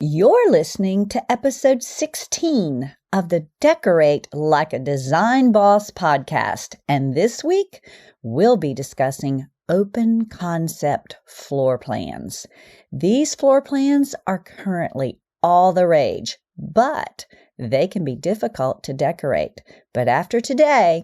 You're listening to episode 16 of the Decorate Like a Design Boss podcast, and this week we'll be discussing open concept floor plans. These floor plans are currently all the rage, but they can be difficult to decorate. But after today,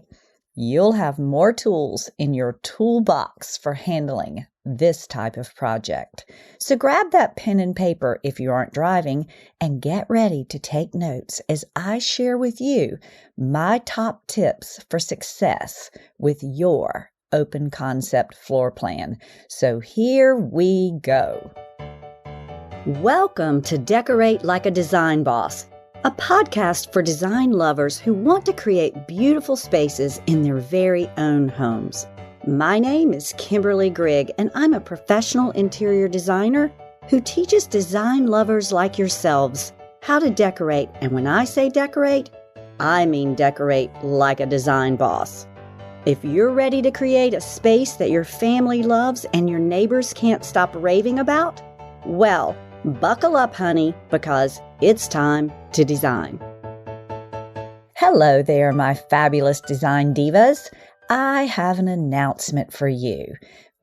you'll have more tools in your toolbox for handling this type of project. So grab that pen and paper if you aren't driving and get ready to take notes as I share with you my top tips for success with your open concept floor plan. So here we go. Welcome to Decorate Like a Design Boss, a podcast for design lovers who want to create beautiful spaces in their very own homes. My name is Kimberly Grigg, and I'm a professional interior designer who teaches design lovers like yourselves how to decorate. And when I say decorate, I mean decorate like a design boss. If you're ready to create a space that your family loves and your neighbors can't stop raving about, well, buckle up, honey, because it's time to design. Hello there, my fabulous design divas. I have an announcement for you.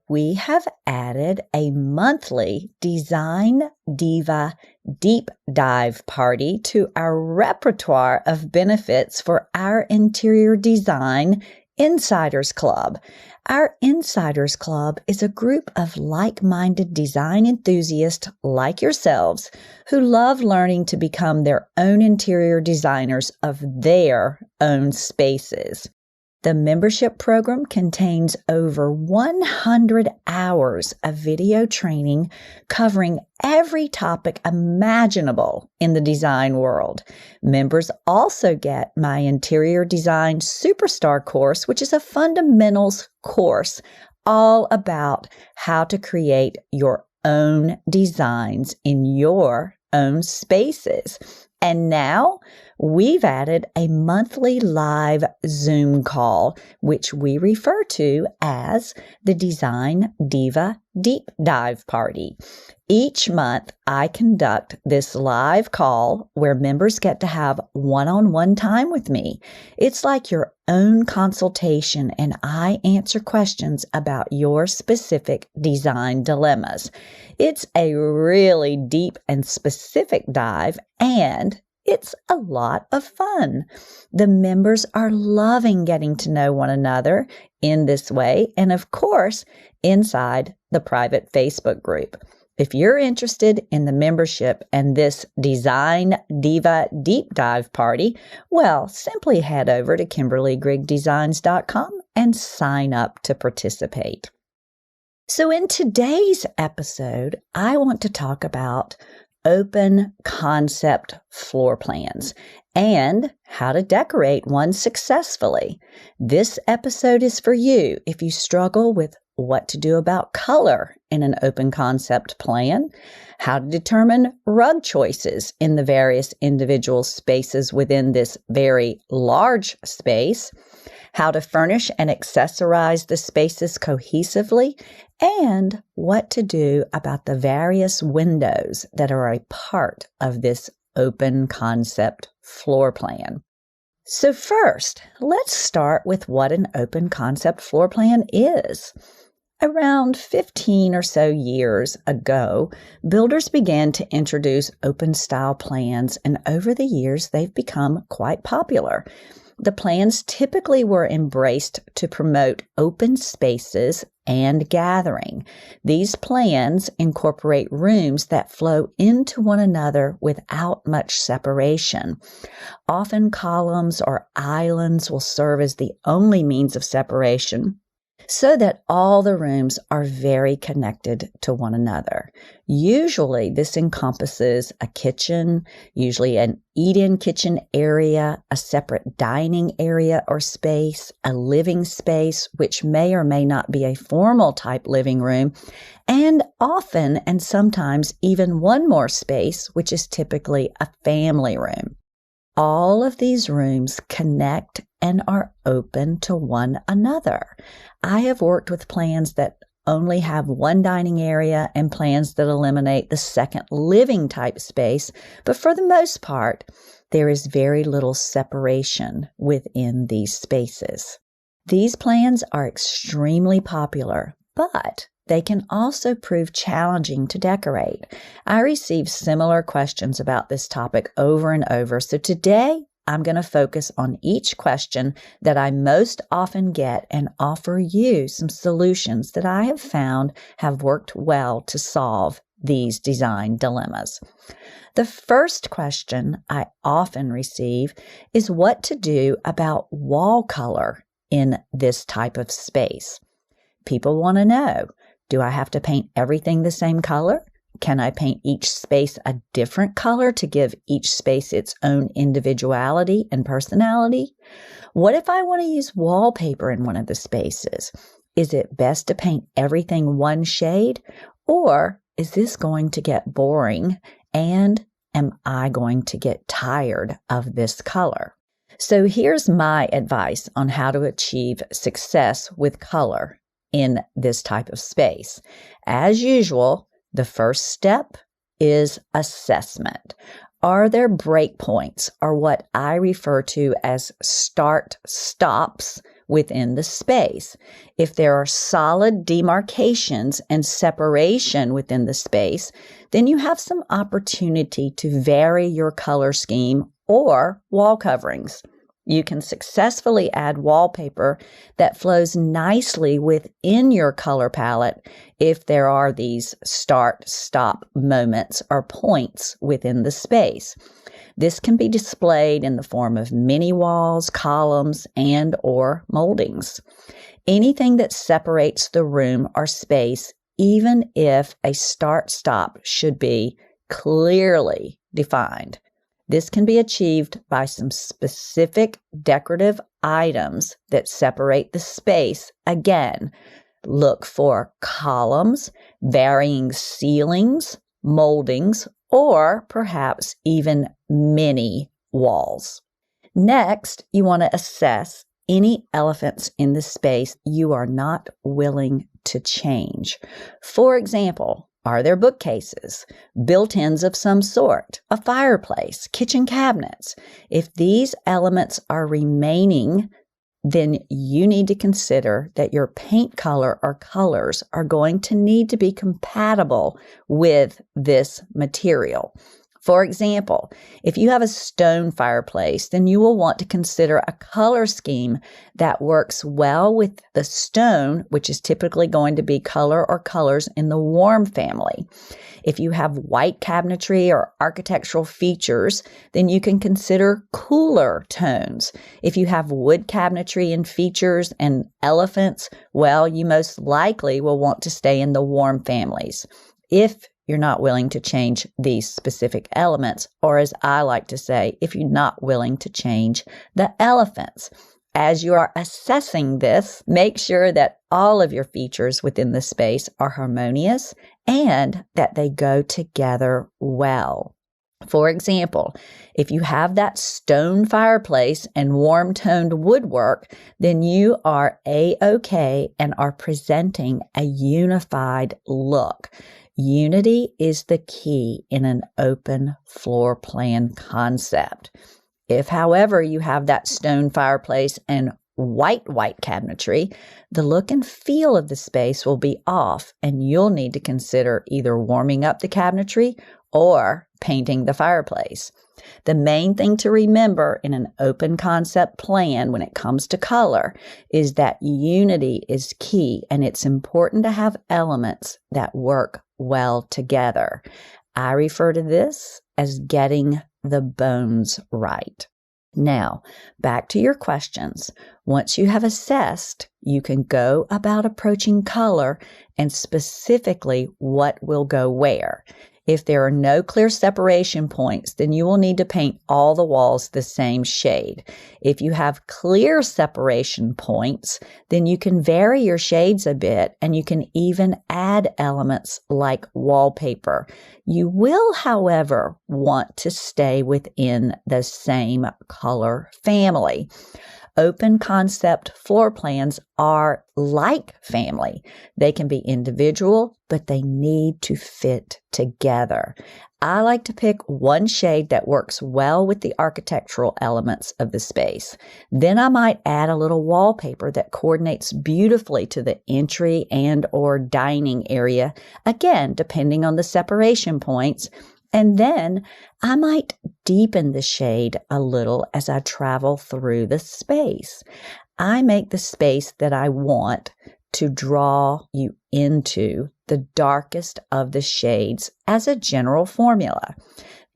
We have added a monthly Design Diva Deep Dive Party to our repertoire of benefits for our interior design Insiders Club. Our Insiders Club is a group of like-minded design enthusiasts like yourselves who love learning to become their own interior designers of their own spaces. The membership program contains over 100 hours of video training covering every topic imaginable in the design world. Members also get my Interior Design Superstar course, which is a fundamentals course all about how to create your own designs in your own spaces. And now we've added a monthly live Zoom call, which we refer to as the Design Diva Deep Dive Party. Each month, I conduct this live call where members get to have one-on-one time with me. It's like your own consultation, and I answer questions about your specific design dilemmas. It's a really deep and specific dive, and it's a lot of fun. The members are loving getting to know one another in this way, and of course, inside the private Facebook group. If you're interested in the membership and this Design Diva Deep Dive Party, well, simply head over to KimberlyGriggDesigns.com and sign up to participate. So in today's episode, I want to talk about open concept floor plans and how to decorate one successfully. This episode is for you if you struggle with what to do about color in an open concept plan, how to determine rug choices in the various individual spaces within this very large space, how to furnish and accessorize the spaces cohesively, and what to do about the various windows that are a part of this open concept floor plan. So first, let's start with what an open concept floor plan is. Around 15 or so years ago, builders began to introduce open style plans, and over the years, they've become quite popular. The plans typically were embraced to promote open spaces and gathering. These plans incorporate rooms that flow into one another without much separation. Often columns or islands will serve as the only means of separation, so that all the rooms are very connected to one another. Usually this encompasses a kitchen, usually an eat-in kitchen area, a separate dining area or space, a living space, which may or may not be a formal type living room, and often and sometimes even one more space, which is typically a family room. All of these rooms connect and are open to one another. I have worked with plans that only have one dining area and plans that eliminate the second living type space, but for the most part, there is very little separation within these spaces. These plans are extremely popular, but they can also prove challenging to decorate. I receive similar questions about this topic over and over, so today I'm going to focus on each question that I most often get and offer you some solutions that I have found have worked well to solve these design dilemmas. The first question I often receive is what to do about wall color in this type of space. People want to know, do I have to paint everything the same color? Can I paint each space a different color to give each space its own individuality and personality? What if I want to use wallpaper in one of the spaces? Is it best to paint everything one shade? Or is this going to get boring? And am I going to get tired of this color? So here's my advice on how to achieve success with color in this type of space. As usual, the first step is assessment. Are there breakpoints, or what I refer to as start stops within the space? If there are solid demarcations and separation within the space, then you have some opportunity to vary your color scheme or wall coverings. You can successfully add wallpaper that flows nicely within your color palette if there are these start-stop moments or points within the space. This can be displayed in the form of mini walls, columns, and or moldings. Anything that separates the room or space, even if a start-stop should be clearly defined. This can be achieved by some specific decorative items that separate the space. Again, look for columns, varying ceilings, moldings, or perhaps even mini walls. Next, you want to assess any elephants in the space you are not willing to change. For example, are there bookcases, built-ins of some sort, a fireplace, kitchen cabinets? If these elements are remaining, then you need to consider that your paint color or colors are going to need to be compatible with this material. For example, if you have a stone fireplace, then you will want to consider a color scheme that works well with the stone, which is typically going to be color or colors in the warm family. If you have white cabinetry or architectural features, then you can consider cooler tones. If you have wood cabinetry and features and elephants, well, you most likely will want to stay in the warm families. If you're not willing to change these specific elements, or as I like to say, if you're not willing to change the elephants. As you are assessing this, make sure that all of your features within the space are harmonious and that they go together well. For example, if you have that stone fireplace and warm-toned woodwork, then you are A-OK and are presenting a unified look. Unity is the key in an open floor plan concept. If, however, you have that stone fireplace and white cabinetry, the look and feel of the space will be off, and you'll need to consider either warming up the cabinetry or painting the fireplace. The main thing to remember in an open concept plan when it comes to color is that unity is key, and it's important to have elements that work well together. I refer to this as getting the bones right. Now, back to your questions. Once you have assessed, you can go about approaching color and specifically what will go where. If there are no clear separation points, then you will need to paint all the walls the same shade. If you have clear separation points, then you can vary your shades a bit, and you can even add elements like wallpaper. You will, however, want to stay within the same color family. Open concept floor plans are like family. They can be individual, but they need to fit together. I like to pick one shade that works well with the architectural elements of the space. Then I might add a little wallpaper that coordinates beautifully to the entry and or dining area, again, depending on the separation points. And then I might deepen the shade a little as I travel through the space. I make the space that I want to draw you into the darkest of the shades as a general formula.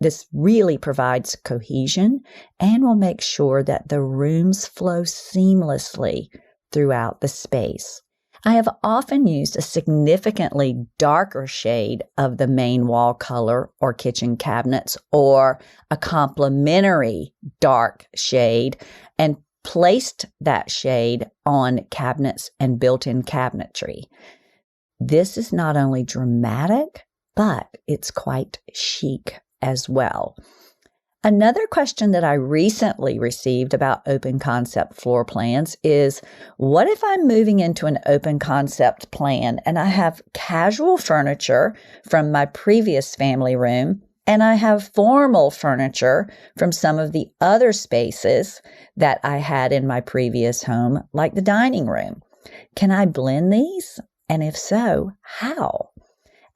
This really provides cohesion and will make sure that the rooms flow seamlessly throughout the space. I have often used a significantly darker shade of the main wall color or kitchen cabinets, or a complementary dark shade, and placed that shade on cabinets and built-in cabinetry. This is not only dramatic, but it's quite chic as well. Another question that I recently received about open concept floor plans is, what if I'm moving into an open concept plan and I have casual furniture from my previous family room and I have formal furniture from some of the other spaces that I had in my previous home, like the dining room? Can I blend these? And if so, how?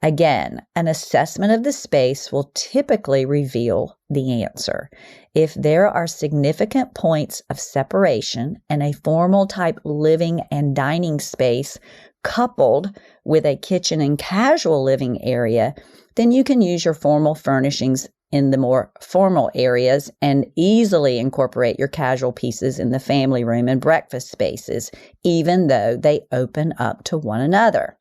Again, an assessment of the space will typically reveal the answer. If there are significant points of separation and a formal type living and dining space coupled with a kitchen and casual living area, then you can use your formal furnishings in the more formal areas and easily incorporate your casual pieces in the family room and breakfast spaces, even though they open up to one another.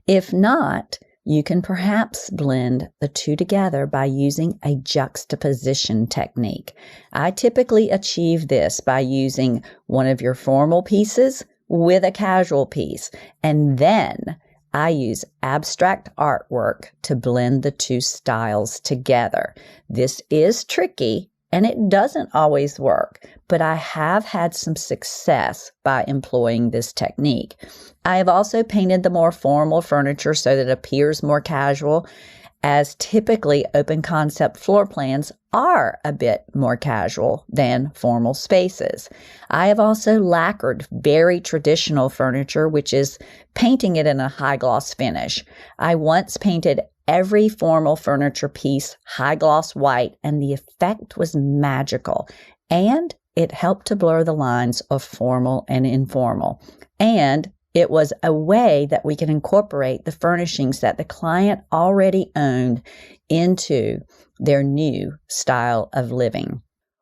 If not, you can perhaps blend the two together by using a juxtaposition technique. I typically achieve this by using one of your formal pieces with a casual piece, and then I use abstract artwork to blend the two styles together. This is tricky and it doesn't always work, but I have had some success by employing this technique. I have also painted the more formal furniture so that it appears more casual, as typically open concept floor plans are a bit more casual than formal spaces. I have also lacquered very traditional furniture, which is painting it in a high gloss finish. I once painted every formal furniture piece high gloss white, and the effect was magical, and it helped to blur the lines of formal and informal. And it was a way that we can incorporate the furnishings that the client already owned into their new style of living.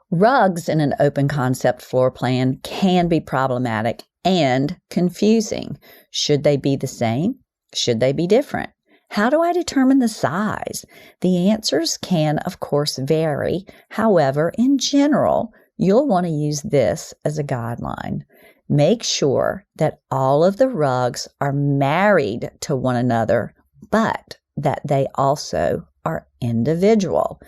Rugs in an open concept floor plan can be problematic and confusing. Should they be the same? Should they be different? How do I determine the size? The answers can, of course, vary. However, in general, you'll want to use this as a guideline. Make sure that all of the rugs are married to one another, but that they also are individual.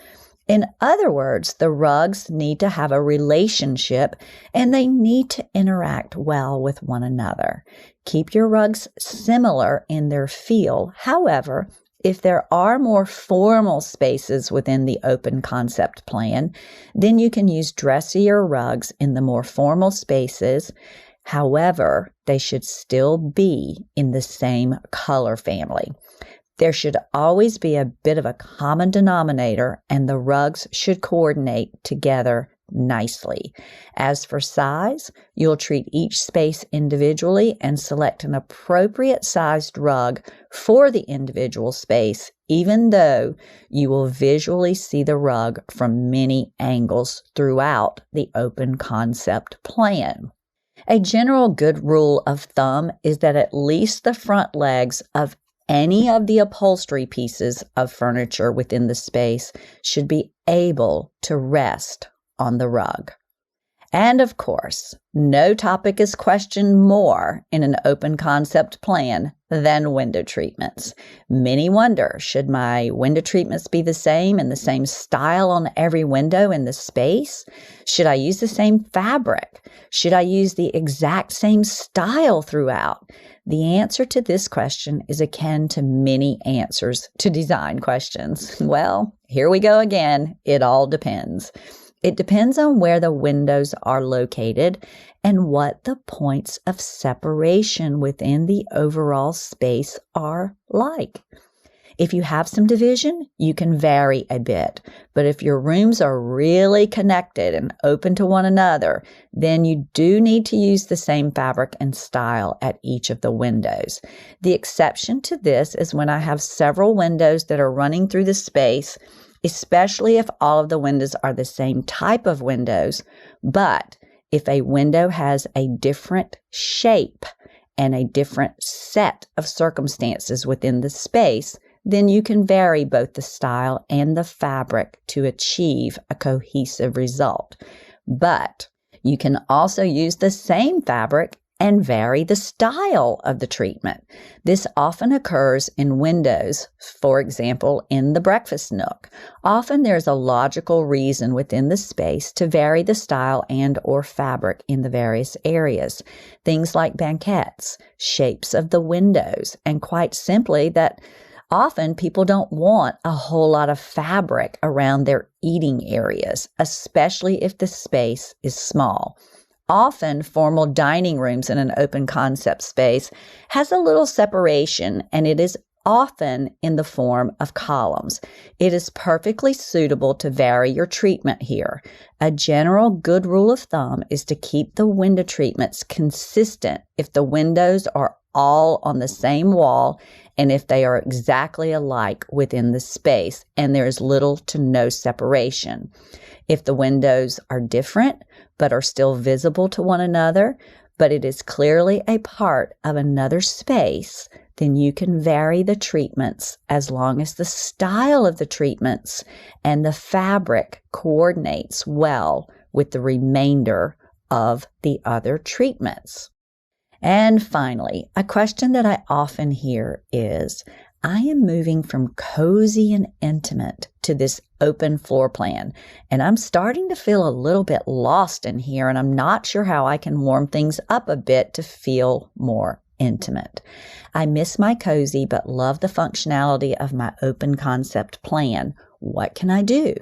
In other words, the rugs need to have a relationship and they need to interact well with one another. Keep your rugs similar in their feel. However, if there are more formal spaces within the open concept plan, then you can use dressier rugs in the more formal spaces. However, they should still be in the same color family. There should always be a bit of a common denominator, and the rugs should coordinate together nicely. As for size, you'll treat each space individually and select an appropriate sized rug for the individual space, even though you will visually see the rug from many angles throughout the open concept plan. A general good rule of thumb is that at least the front legs of any of the upholstery pieces of furniture within the space should be able to rest on the rug. And of course, no topic is questioned more in an open concept plan than window treatments. Many wonder, should my window treatments be the same and the same style on every window in the space? Should I use the same fabric? Should I use the exact same style throughout? The answer to this question is akin to many answers to design questions. Well, here we go again. It all depends. It depends on where the windows are located and what the points of separation within the overall space are like. If you have some division, you can vary a bit. But if your rooms are really connected and open to one another, then you do need to use the same fabric and style at each of the windows. The exception to this is when I have several windows that are running through the space, especially if all of the windows are the same type of windows, but if a window has a different shape and a different set of circumstances within the space, then you can vary both the style and the fabric to achieve a cohesive result. But you can also use the same fabric and vary the style of the treatment. This often occurs in windows, for example, in the breakfast nook. Often there's a logical reason within the space to vary the style and or fabric in the various areas. Things like banquettes, shapes of the windows, and quite simply that often people don't want a whole lot of fabric around their eating areas, especially if the space is small. Often, formal dining rooms in an open concept space has a little separation, and it is often in the form of columns. It is perfectly suitable to vary your treatment here. A general good rule of thumb is to keep the window treatments consistent if the windows are all on the same wall and if they are exactly alike within the space and there is little to no separation. If the windows are different but are still visible to one another, but it is clearly a part of another space, then you can vary the treatments as long as the style of the treatments and the fabric coordinates well with the remainder of the other treatments. And finally, a question that I often hear is, I am moving from cozy and intimate to this open floor plan, and I'm starting to feel a little bit lost in here, and I'm not sure how I can warm things up a bit to feel more intimate. I miss my cozy, but love the functionality of my open concept plan. What can I do?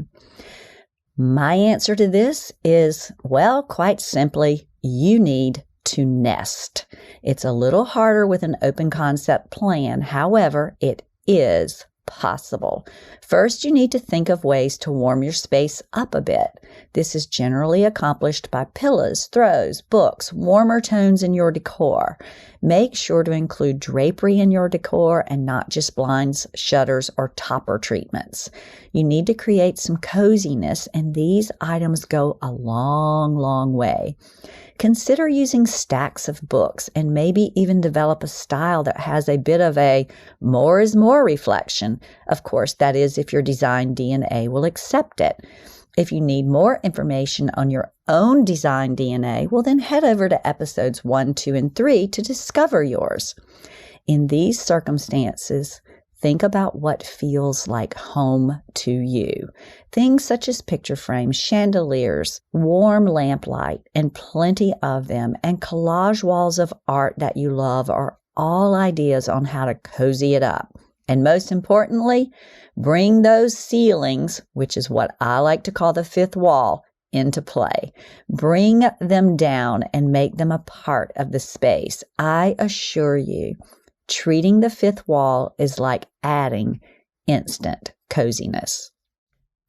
My answer to this is, well, quite simply, you need to nest. It's a little harder with an open concept plan. However, it is possible. First, you need to think of ways to warm your space up a bit. This is generally accomplished by pillows, throws, books, warmer tones in your decor. Make sure to include drapery in your decor and not just blinds, shutters, or topper treatments. You need to create some coziness, and these items go a long, long way. Consider using stacks of books and maybe even develop a style that has a bit of a more is more reflection. Of course, that is if your design DNA will accept it. If you need more information on your own design DNA, well then head over to episodes 1, 2, and 3 to discover yours. In these circumstances, think about what feels like home to you. Things such as picture frames, chandeliers, warm lamplight, and plenty of them, and collage walls of art that you love are all ideas on how to cozy it up. And most importantly, bring those ceilings, which is what I like to call the fifth wall, into play. Bring them down and make them a part of the space. I assure you, treating the fifth wall is like adding instant coziness.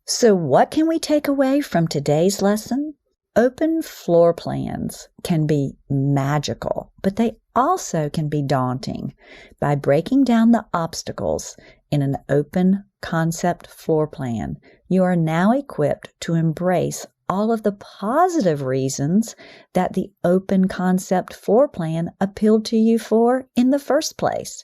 So what can we take away from today's lesson? Open floor plans can be magical, but they also can be daunting. By breaking down the obstacles in an open concept floor plan, you are now equipped to embrace all of the positive reasons that the open concept floor plan appealed to you for in the first place.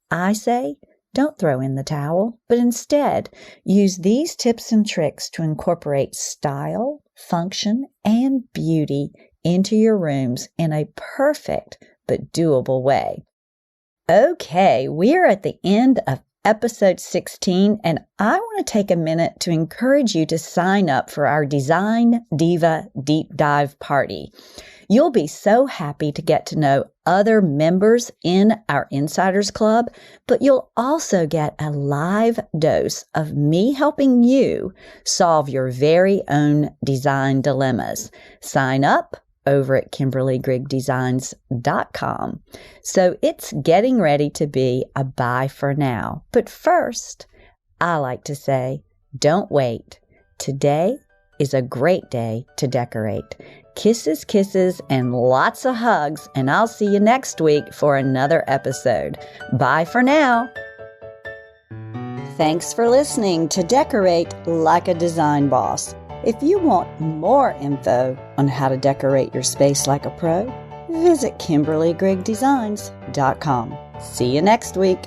I say, don't throw in the towel, but instead use these tips and tricks to incorporate style, function, and beauty into your rooms in a perfect but doable way. Okay, we're at the end of episode 16, and I want to take a minute to encourage you to sign up for our Design Diva Deep Dive Party. You'll be so happy to get to know other members in our Insiders Club, but you'll also get a live dose of me helping you solve your very own design dilemmas. Sign up over at KimberlyGriggDesigns.com. So it's getting ready to be a bye for now. But first, I like to say, don't wait. Today is a great day to decorate. Kisses, kisses, and lots of hugs, and I'll see you next week for another episode. Bye for now. Thanks for listening to Decorate Like a Design Boss. If you want more info on how to decorate your space like a pro, visit KimberlyGriggDesigns.com. See you next week.